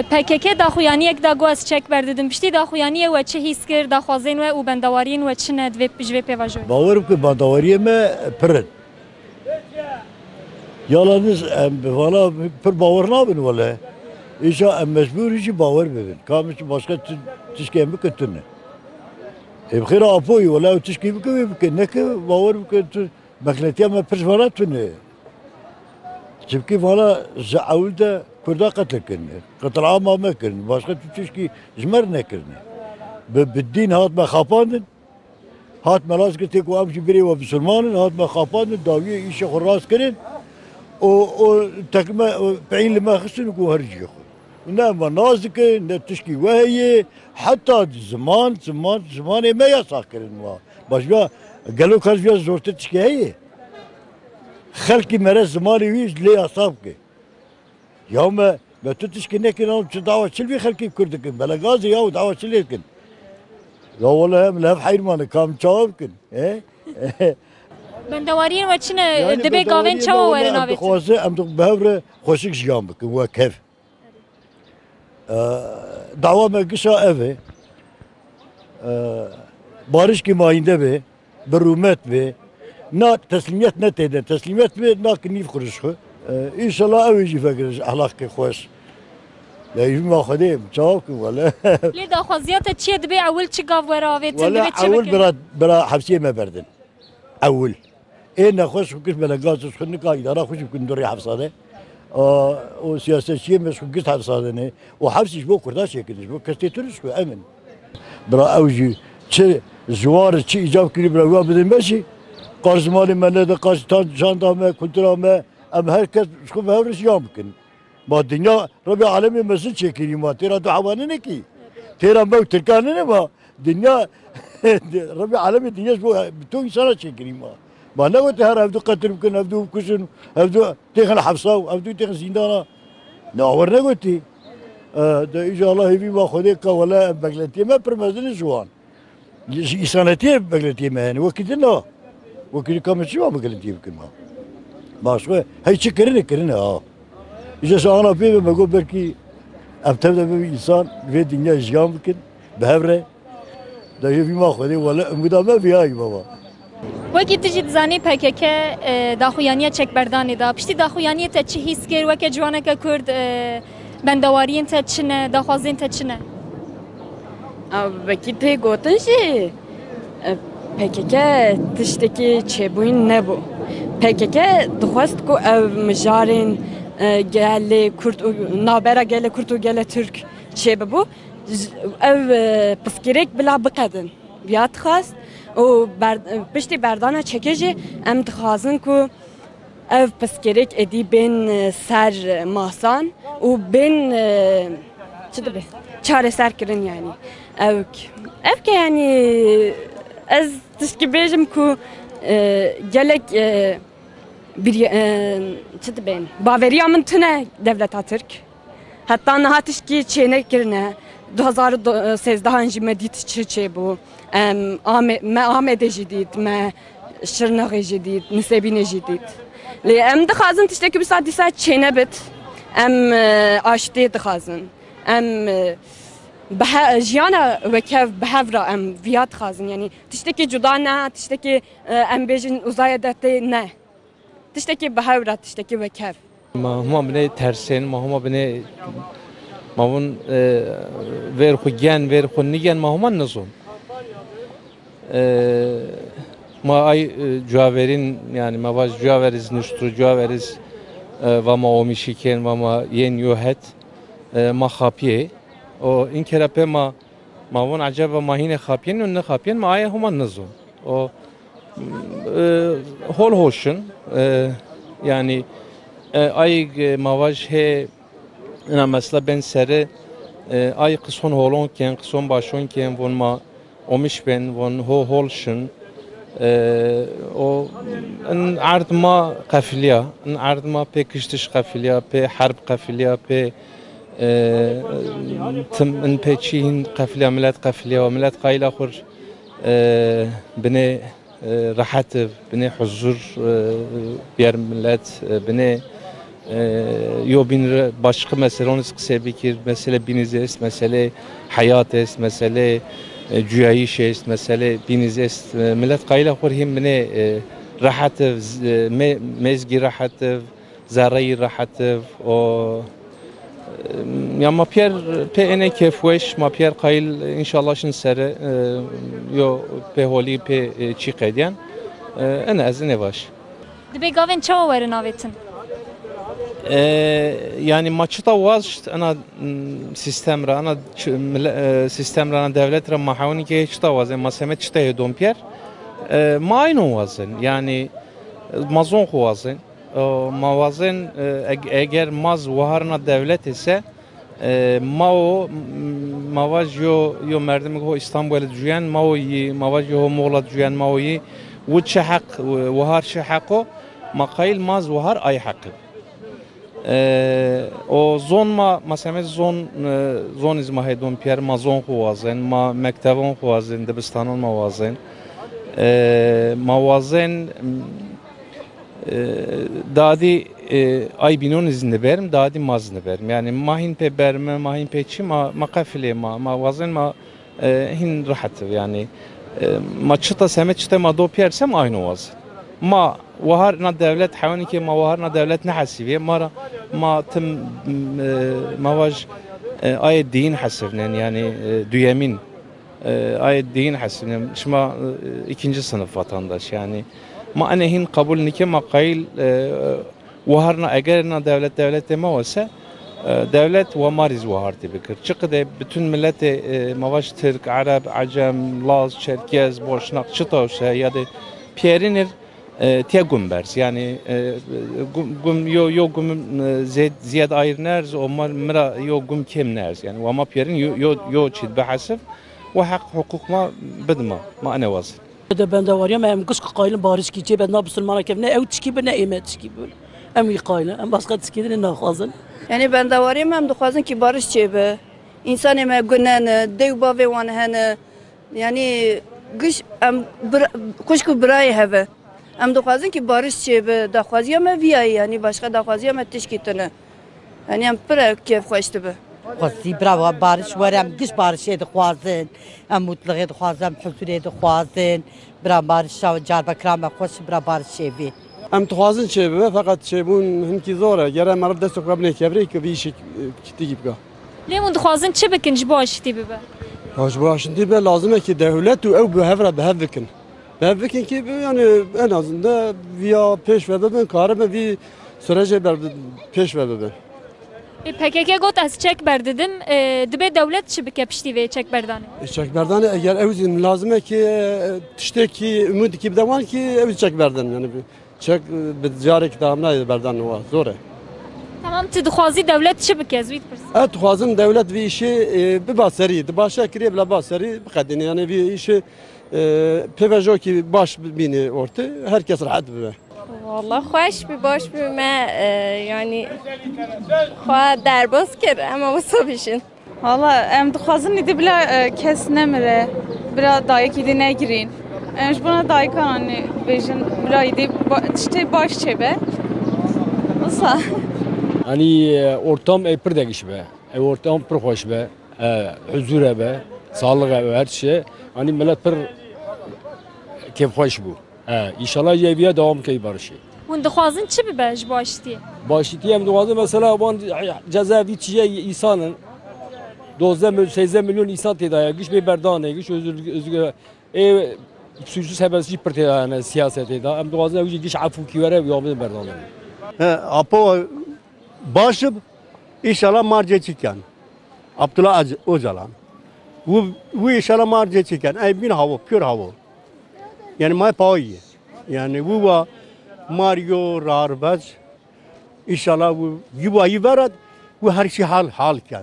PKK daxuyaniye da goz çek berdidim. Pişti daxuyaniye ve çi hiskir daxwazin ve u bendawariyên ve çine dve jve pevajoy. باورم که بنداوریه me پرن. Yalnız valla per باور نابن ولی. İşte mecbur işi باور ببین. Kamış başka tişkeyen bir kötüne. Bkhira apoyu valla tişkeyi bir ne ki باور bir bekletiye me persvarat ne. Çünkü valla zaavulda kurda katıl kırne. Katıl ama me kırne. Başka tişki zmer ne kırne. Biddin hat me kapandın. Hat me rast ki tek amşi biri ve Müslümanın hat me kapandın. Daviye işe kuras kırın. O tekme peynli me kısın ku harcıyor. Ne ma nazik ne tişki vehiye hatta zaman me yasak kırın ma. Başka gelo karşıya zor tişki heye. Halki mere zamanı viz le yasak ki. Ya me tutuşki ne ki nam dava çilvi halki kurduk. Bela gazi ya dava çilirkin. Ya vallahi hem laf hayırmanı kam çavabkin. Bendawariyên ve çine dibe gavên çawa werin avêt. Xwazê em bihevre xweşik jiyan bikin we kev. Dawa me gişa ev e. Barişkî mayînde be, bi rûmet be. Na teslimiyet ne têde, teslimiyet be nakin nîv xurişxwe. İnşallah ew jî vekiriz ehlakê xweş. Ya yîma xwedê çavabkin wele. Lê daxwaziya te çi dibe ewil çi gav were avêtin Wele dibe çi ewil bira hepsiyê me berdin. Ewil. Ne خوش بکش بلگاز خودنی که اداره خوش بکن دوری حفظاده و سیاستچیه مشکل گست حفظاده نه و حفظش بو کرداش یکیش بو کسی تونش کو امن برا اوجی چه زوار چه ایجاب کنی برا ویا بدیم بشی قارزمالی ملت قارز تان جاندامه کلتورامه ام هر کس شو به هرش یام کن ما دنیا ربی عالمی مسجد چکیری ما تیرا دعوانه نکی تیرا مو ترکانه نه ما دنیا ربی عالمی دنیاش بو تو انسان چکیری ما ما نقول هر هفدو قتل ممكن هفدو كشن هفدو تيخن حبساو هفدو تيخن زندانا ناور نقولتي ده إن شاء الله يبي ما خديك ولا بقلتي ما برمزني جوان إنسانتي بقلتي ما يعني وكذا وكذا كم شيء ما بقلتي يمكن ما شو هاي شيء كرنا إذا سأنا فيه ما أقول بركي أبتدأ بإنسان في الدنيا جام ممكن بهبره ده يبي ما خدي ولا مدام ما بيهاي بابا وکی تجید زنی PKK daxuyaniye çekberdanê da piştî daxuyaniye te çi hîs kir weke ciwaneke Kurd bendawariyên te çine daxwazên te çine Vekî tê gotin jî PKK tiştekî çêbûyîn nebû PKK dixwest ku ev mijarên gelê Kurd û navbera gelê Kurd û gelê Türk çêbibû ev piskirêk bila biqedin ya dixwast o piştî berdana çekêjê em dixwazin ku ev piskirêk êdî bên ser masan û bên çi dibe çareserkirin yani ev ke yani ez tişkî bêjim ku gelek çi dibe baveriya min tune devleta Tirk heta niha tişkî çêne kirine 2013 jî me dît çi çêbû me Amedê jî dît me Şirnexê jî dît Nisêbînê jî dît lê em dixwazin tiştekî wisa dîsa çêne bit em aştê dixwazin em jiyana wekev bihevra em viya dixwazin yanî tiştekî cuda ne tiştekî em bêjin uzaya dertê ne tiştekî bihevra tiştekî wekev huma binê tersên ma huma binê mavun ver xwe gen ver xwe nigen ma huma nizon ma ay cuaverin yani ma vaz cuaveriz nuştru cuaveriz va ma omişiken va ma yen yohet ma xapiye o in kerape ma von acaba ma hine xapiyen ne xapiyen ma ay huma nizon o hol hoşun yani ay mavaj he na mesela ben sere ay kıson holonken kıson başonken von ma omiş ben von holşun o ان عرض ما قافلية ان عرض ما بي كشتش قافلية بي حرب قافلية بي تم ان بيتشين قافلية ملات قافلية وملات قايلة آخر بني راحت بني حضور بير ملات بني Yo bin başka mesele onu kısa bikir mesele binizes mesele hayat est mesele cüyayiş est mesele binizes millet kayla kurhim mine rahat mezgi rahat zarayi rahat o ya ma pier pe ene kefweş ma pier kayl inşallah şin sere yo pe holi pe çiqediyan ana azine baş Dibe gavên çawa were navetin. Yani maçta var ana sistem ra ana sistem ra ana devlet ra mahawni ki hiç ta vazın masemet işte dompier maayno vazın yani mazon vazın mavazın eğer maz vaharna devlet ise mao mavaj yo merdim ko İstanbul'da duyan mao mavaj yo Muğla duyan mao yi وش حق وهار شحقه مقايل ماز وهار أي حق o zon ma mesela zon izmahedon pier ma zon huazen ma mektebon huazen dibistanon ma vazen ma vazen dadi ay binon izinde berim dadi mazını berim yani mahin pe berme mahin pe çi ma kafile ma vazen ma hin rahat yani ma çıta semet çıta ma do piersem aynı vazen ma وهارنا devlet حواني كي ما وهارنا devlet نحسبيه ما تم ما واج آية دين حسبنا يعني düyemin آية دين حسبنا شما ikinci sınıf vatandaş yani ma anehin kabul nike ma kayıl وهارنا eğerna devlet deme olsa devlet ve mariz vahar tibikir çıkıda bütün milleti mavaş Türk, Arap, Acem, Laz, Çerkez, Boşnak çıta olsa ya da Pierinir تیا گمبرز یعنی گم یو گم زیاد ایر نرز و مرا یو گم کم نرز یعنی و ما پیرین یو چید به حسب و حقوق ما بدما ما أنا واصل. ده بندواریم هم کس قایل بارش کی چه بدنا بسلمان که نه او تشکی به نه ایمت تشکی بول ام قایل ام بس قد تشکی نه خازن. یعنی بندواریم هم دخوازن که بارش چه به انسان ما گنن دیو باوی وان هن یعنی گش ام خوشکو برای هوا ام دخوازن که بارش چه به دخوازی هم ویایی یعنی باشقا دخوازی هم تشکی تنه یعنی ام پر کیف خوشت به خواستی برای بارش ورم گش بارشی دخوازن ام مطلقی دخوازم حضوری دخوازن برای بارش شو جار بکرام خوش برای بارشی بی ام دخوازن چه به فقط چه بون هنکی زوره گره مرد دست قبل نکبری که بیش کتی گیبگا لیمون دخوازن چه بکن جباشتی ببه باش باشندی به لازمه که دولت و او به هفره به هفکن بفکر که yani en azından via peş ve ben karım vi sürece peş ve ben. PKK got az çek berdedim dibe devlet çi bike pişti ve çek berdane. Çek berdane eğer evzin lazım ki tişteki ümit ki devan ki ev çek berdan yani çek bicare kitabına berdan var zor. Tamam ti dixwazi devlet çi bike zwit pers. Et xwazin devlet vi işi bi baseri di başa kiriye bla baseri bqedin yani vi işi پیوژو کی باش بینی orta herkes rahat be. والله خوش بی باش بی من yani خواه درباز کرد اما وصابیشین. Valla em dixwazin idi bila kes nemire bila dayek idi negirin. Emş buna dayek hani bejin bila idi işte baş çebe. Osa. Hani ortam pır degiş be. Ortam pır hoş be. Huzur be. Sağlık ve her şey. Hani millet pır keyif hoş bu. İnşallah yeviye devam ki barışı. Hund dixwazin çi bibe ji baştiye? Baştiye em dixwazin mesela ban cezaevi çiye insanın 12 milyon insan tedaya güç bir berdane güç özgür suçlu sebepsiz pır tedaya siyasete da em dixwazin güç afu ki vere yavrum berdane. Apo başıp inşallah marca çıkan. Abdullah Öcalan. Bu inşallah marca çıkan. Ay bin hava, pür hava. Yani may payı. Yani bu var Mario Rarbaz. İnşallah bu yubayı verat. Bu her şey hal kan.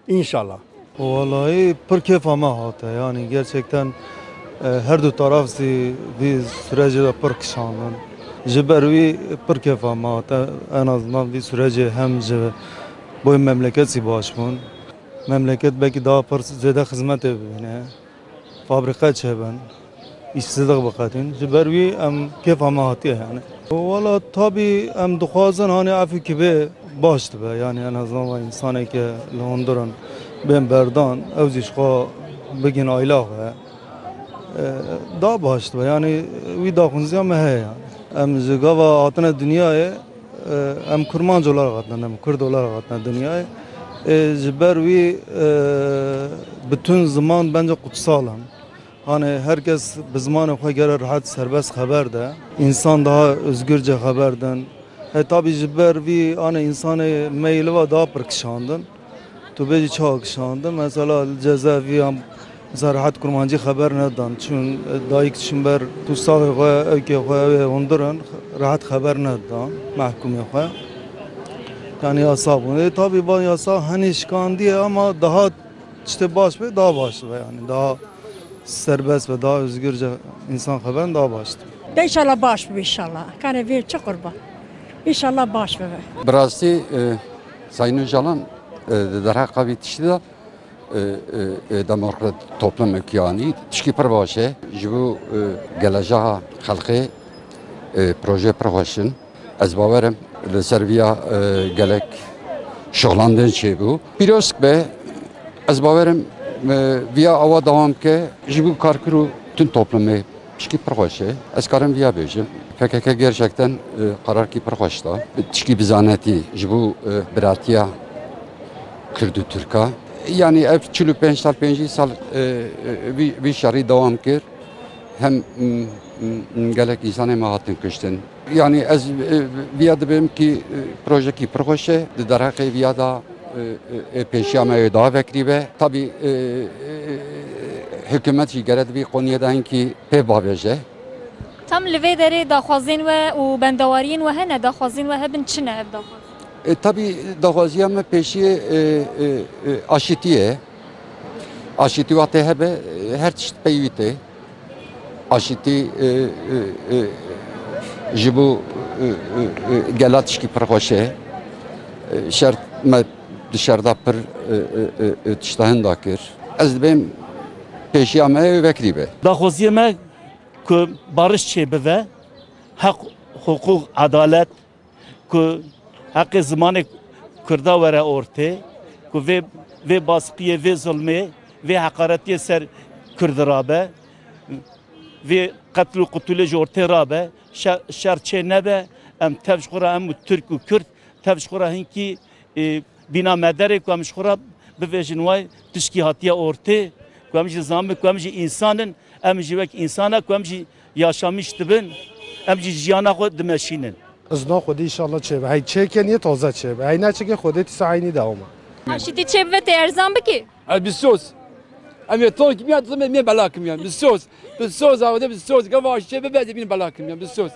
İnşallah. Vallahi pır keyif ama hatta yani gerçekten her du taraf bir sürece de pır kışanın. Jibervi pır keyif ama hatta en azından bir sürece hem bu memleket si başmın. Memleket belki daha pır zede hizmet edene. Fabrika çeben. İşsizlik bakatın. Jibervi keyif ama hatta yani. Valla tabii em dixwazin hani afî kibe baş dibe yani en azından insaneke li Honduran bên berdan ew jî xwe bigin ayla xwe da baş dibe yani wî daxuziya me heye yani. Em ji gava hatine dünyayê em kurmanc olarak hatine em Kurd olarak hatine dünyayê ji ber wî bütün zaman bence kutsalan. Hani herkes bi zimanê xwe gere rahat serbest xeber de. İnsan daha özgürce xeberden. Tabi ji ber vî hani insanê meyliva daha pir kişandin. Tu bêjî çawa kişandin. Mesela li cezaeviyan mesela rahat kurmancî xeber nedan. Çün dayîk çün ber tu saxê xwe evkê xwe ew ê Honduran rahat xeber nedan mehkumê xwe. Yani yasa bunu. Tabi bu yasa hani şikandiye ama daha işte baş ve daha başlı yani daha serbest ve daha özgürce insan haber daha başlı. İnşallah baş bu inşallah. Kanı bir çok kurban. İnşallah baş bu. Burası Sayın Öcalan در حق بیتشتی دا دموکرات toplum ökyanî tişkî pir baş e ji bo gelejaha xelkê proje pir xweş in ez bawerim li ser vîya gelek şixlandin çêbû pîrozk be ez bawerim vîya awa dewam bike ji bo karkir û tüm toplumê tişkî pir xweş e ez karim vîya bêjim PKK gerçekten kararkî pir xweş da tişkî bizanetî ji bo biratiya Kürdü Türka. Yani ev 45 sal 50 sal bir şerî devam kir. Hem gelek insanê me hatin kuştin. Yani ez vîya dibim ki projekî pir xweş e di derheqê vîya da pêşiya me daha vekirî be. Tabii hikûmet jî gere divî qoniyê de hinkî pê bavêje. Tam li vê derê daxwazên we û bendewariyên we hene daxwazên we hebin çi ne ev daxwaz? Tabii daxwaziya me pêşî aşîtiye. Aşîtî watê hebe her tişt peyvî tê. Aşîtî ji bo gela tişkî pir xweş e. Şer me di şerda pir tişta hin da kir. Ez dibêm pêşiya me vekirî be. Daxwaziya me ku barış çêbive, hek, hukuk, adalet ku hakkı zamanı Kurda were ortê ku vê baskiyê vê zulmê vê heqaretiyê ser Kurd rabe vê qetl û qutulê ji ortê rabe şer çê nebe em tev ji xwe re em Türk û Kurd tev ji xwe re hinkî bîna mederê ku em ji xwe re bivêjin way tişkî hatiye ortê ku em jî zamin ku em jî însanin em jî wek însan ku em jî yaşamış dibin em jî jiyana xwe dimeşînin. ازنا خودی انشالله چه به هی چه کنیه تازه چه به هی نه چه که خودت سعینی دوما Aşîtî çêb ve te erzan bikî? بالسوس ام يطول كميات ضمن مين بلاكم يعني بالسوس بالسوس هذا بالسوس قواش شيء ببعد مين بلاكم يعني بالسوس